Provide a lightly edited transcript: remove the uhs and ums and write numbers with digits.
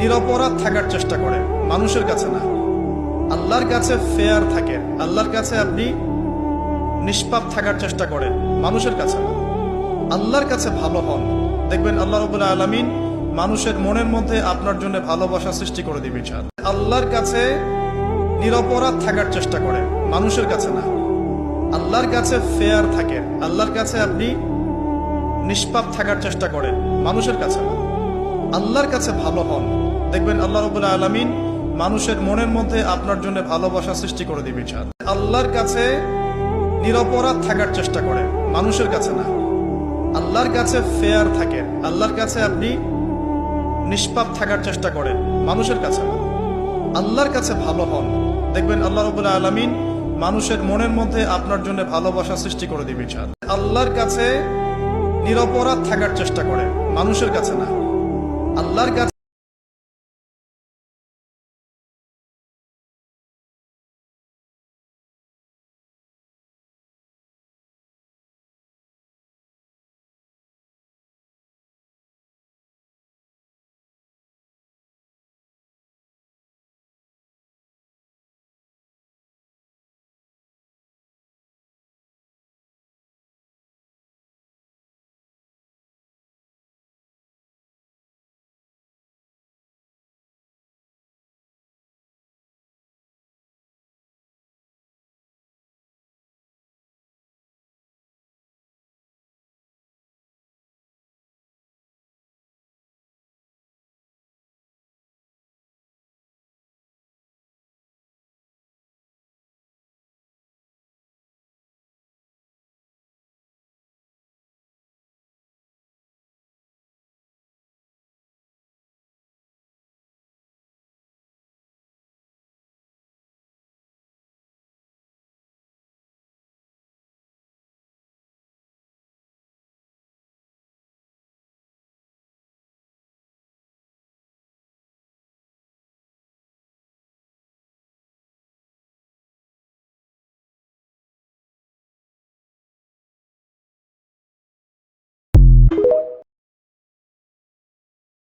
নিরপরাধ থাকার চেষ্টা করে, মানুষের কাছে না। আল্লাহর কাছে ফেয়ার থাকে, আল্লাহর কাছে আপনি নিষ্পাপ থাকার চেষ্টা করেন, মানুষের কাছে না। আল্লাহর কাছে ভালো হন, দেখবেন আল্লাহ রাব্বুল আলামিন মানুষের মনের মধ্যে আপনার জন্য ভালোবাসা সৃষ্টি করে দিবে ইনশাআল্লাহ। আল্লাহর কাছে নিরপরাধ থাকার চেষ্টা করে, মানুষের কাছে না। আল্লাহর কাছে ফেয়ার থাকে, আল্লাহর কাছে আপনি নিষ্পাপ থাকার চেষ্টা করেন, মানুষের কাছে না। আল্লাহর কাছে ভালো হন, দেখবেন আল্লাহ রাব্বুল আলামিন মানুষের মনের মধ্যে আপনার জন্য ভালোবাসা সৃষ্টি করে দিবে ইনশাআল্লাহ। আল্লাহর কাছে নিরপরাধ থাকার চেষ্টা করে, মানুষের কাছে না। আল্লাহর কাছে ফেয়ার থাকে, আল্লাহর কাছে আপনি নিষ্পাপ থাকার চেষ্টা করেন, মানুষের কাছে না। আল্লাহর কাছে ভালো হন, দেখবেন আল্লাহ রাব্বুল আলামিন মানুষের মনের মধ্যে আপনার জন্য ভালোবাসা সৃষ্টি করে দিবে ইনশাআল্লাহ। আল্লাহর কাছে নিরপরাধ থাকার চেষ্টা করে, মানুষের কাছে না। আল্লাহর কাছে